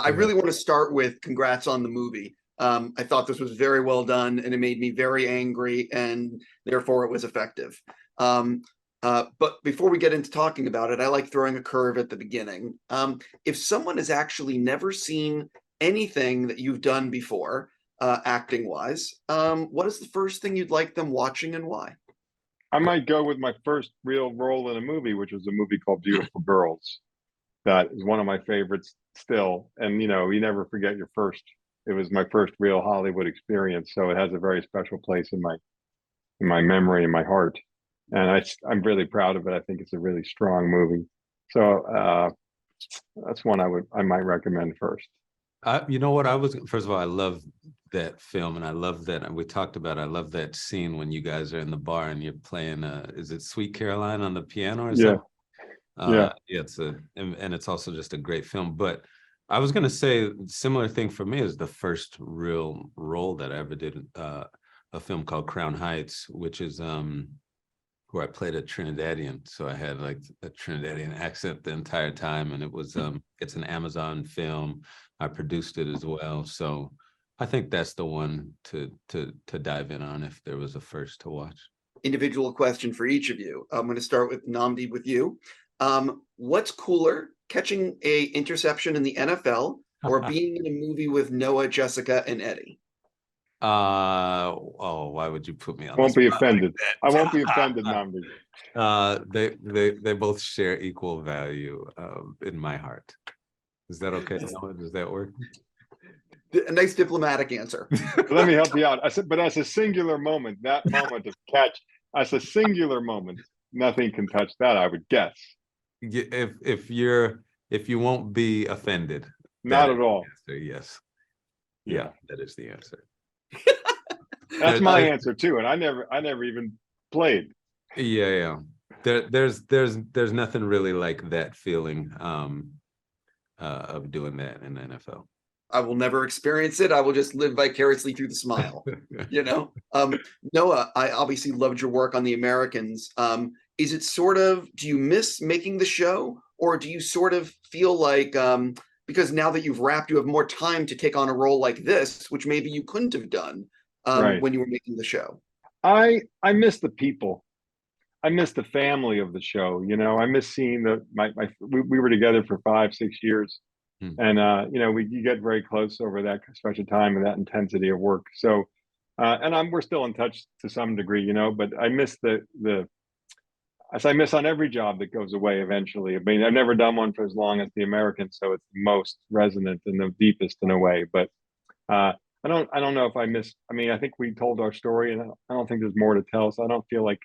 I really want to start with congrats on the movie. I thought this was very well done, and it made me very angry, and therefore it was effective. But before we get into talking about it, I like throwing a curve at the beginning. If someone has actually never seen anything that you've done before, acting wise, what is the first thing you'd like them watching and why? I might go with my first real role in a movie, which was a movie called Beautiful Girls. That is one of my favorites still. And, you never forget your first. It was my first real Hollywood experience. So it has a very special place in my memory and my heart. And I'm really proud of it. I think it's a really strong movie. So that's one I might recommend first. You know what? First of all, I love that film, and I love that, and we talked about it, I love that scene when you guys are in the bar and you're playing is it Sweet Caroline on the piano or something? Yeah, and it's also just a great film. But I was gonna say similar thing for me is the first real role that I ever did, a film called Crown Heights, which is where I played a Trinidadian. So I had like a Trinidadian accent the entire time, and it was it's an Amazon film. I produced it as well. So I think that's the one to dive in on if there was a first to watch. Individual question for each of you. I'm going to start with Nnamdi with you. What's cooler, catching a interception in the NFL or being in a movie with Noah, Jessica, and Eddie? Why would you put me on? Won't be offended. I won't be offended, Nnamdi. They both share equal value in my heart. Is that okay? Does that work? A nice diplomatic answer. Let me help you out. I said, but as a singular moment, that moment of catch, as a singular moment, nothing can touch that, I would guess. If you won't be offended. Not at all. Yes. Yeah, that is the answer. That's my answer too, and I never even played. Yeah. There's nothing really like that feeling of doing that in the NFL. I will never experience it. I will just live vicariously through the smile. Noah, I obviously loved your work on The Americans. Is it do you miss making the show, or do you sort of feel like because now that you've wrapped, you have more time to take on a role like this, which maybe you couldn't have done when you were making the show? I miss the people. I miss the family of the show. I miss seeing we were together for 5-6 years. And you get very close over that stretch of time and that intensity of work. So and we're still in touch to some degree, but I miss as I miss on every job that goes away eventually. I mean, I've never done one for as long as The Americans, so it's the most resonant and the deepest in a way. But I don't know if I miss. I mean, I think we told our story, and I don't think there's more to tell. So I don't feel like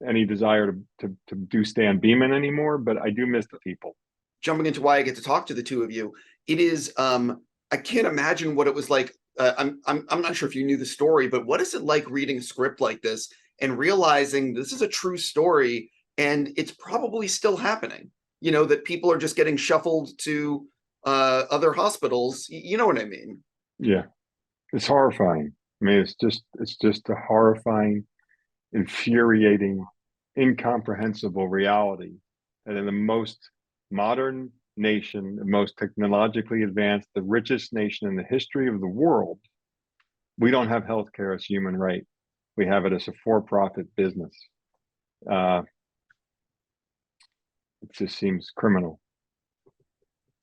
any desire to do Stan Beeman anymore, but I do miss the people. Jumping into why I get to talk to the two of you, it is I can't imagine what it was like. I'm not sure if you knew the story, but what is it like reading a script like this and realizing this is a true story and it's probably still happening? That people are just getting shuffled to other hospitals. You know what I mean? Yeah, it's horrifying. I mean, it's just a horrifying, infuriating, incomprehensible reality that in the most modern nation, the most technologically advanced, the richest nation in the history of the world, we don't have healthcare as human right. We have it as a for-profit business. It just seems criminal.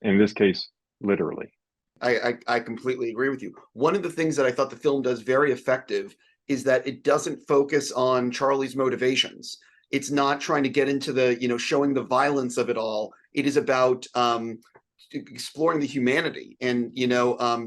In this case, literally. I completely agree with you. One of the things that I thought the film does very effective is that it doesn't focus on Charlie's motivations. It's not trying to get into the, showing the violence of it all. It is about exploring the humanity. And,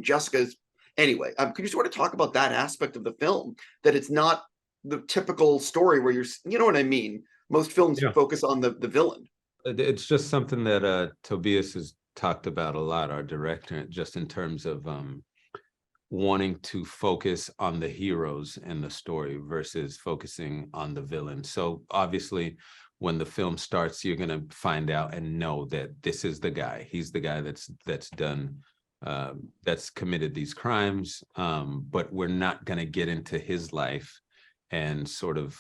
Jessica's, anyway, could you sort of talk about that aspect of the film, that it's not the typical story where you know what I mean? Most films focus on the villain. It's just something that Tobias has talked about a lot, our director, just in terms of wanting to focus on the heroes in the story versus focusing on the villain. So obviously, when the film starts, you're going to find out and know that this is the guy. He's the guy that's done, that's committed these crimes. But we're not going to get into his life and sort of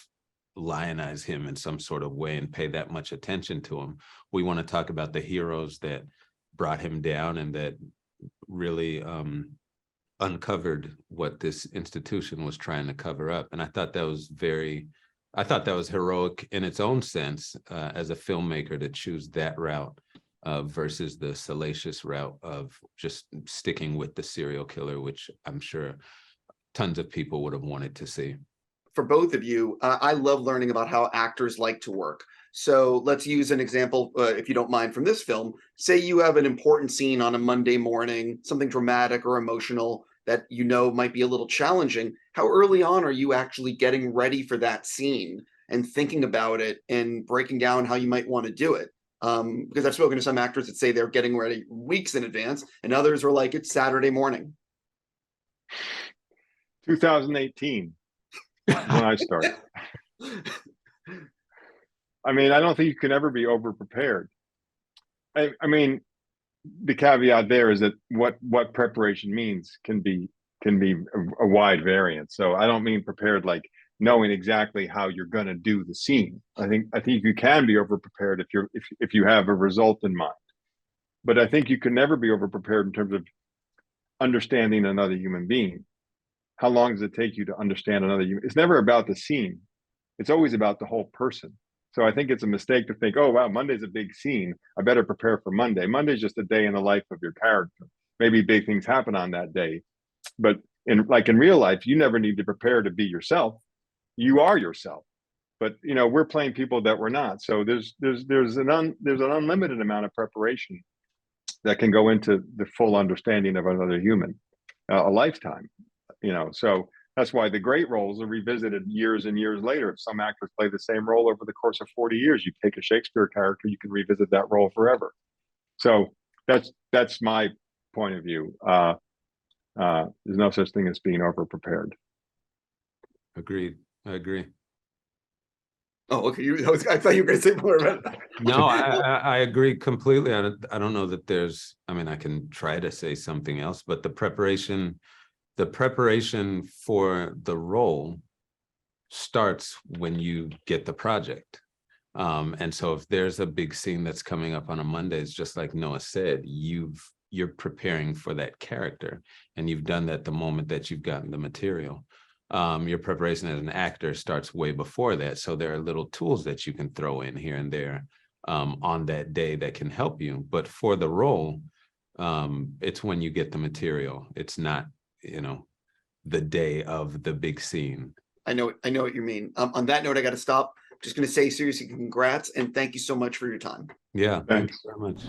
lionize him in some sort of way and pay that much attention to him. We want to talk about the heroes that brought him down and that really uncovered what this institution was trying to cover up. And I thought that was heroic in its own sense, as a filmmaker, to choose that route versus the salacious route of just sticking with the serial killer, which I'm sure tons of people would have wanted to see. For both of you, I love learning about how actors like to work. So let's use an example, if you don't mind, from this film. Say you have an important scene on a Monday morning, something dramatic or emotional that you know might be a little challenging. How early on are you actually getting ready for that scene and thinking about it and breaking down how you might want to do it? Because I've spoken to some actors that say they're getting ready weeks in advance, and others are like, it's Saturday morning. 2018 when I started. I mean, I don't think you can ever be over prepared. I mean, the caveat there is that what preparation means can be a wide variance. So I don't mean prepared like knowing exactly how you're going to do the scene. I think you can be over prepared if you have a result in mind. But I think you can never be over prepared in terms of understanding another human being. How long does it take you to understand another human? It's never about the scene. It's always about the whole person. So I think it's a mistake to think, oh, wow, Monday's a big scene. I better prepare for Monday. Monday's just a day in the life of your character. Maybe big things happen on that day. But in real life, you never need to prepare to be yourself. You are yourself. But, we're playing people that we're not. So there's an unlimited amount of preparation that can go into the full understanding of another human, a lifetime, So that's why the great roles are revisited years and years later. If some actors play the same role over the course of 40 years, you take a Shakespeare character, you can revisit that role forever. So that's my point of view. There's no such thing as being over prepared. Agreed. I agree. Oh, okay. I thought you were going to say more about that. No, I agree completely. I don't know that there's, I can try to say something else, but the preparation for the role starts when you get the project. And so if there's a big scene that's coming up on a Monday, it's just like Noah said, you're preparing for that character, and you've done that the moment that you've gotten the material. Your preparation as an actor starts way before that. So there are little tools that you can throw in here and there on that day that can help you. But for the role, it's when you get the material. It's not, the day of the big scene. I know what you mean. On that note, I got to stop. Just going to say seriously, congrats, and thank you so much for your time. Yeah, thanks very much.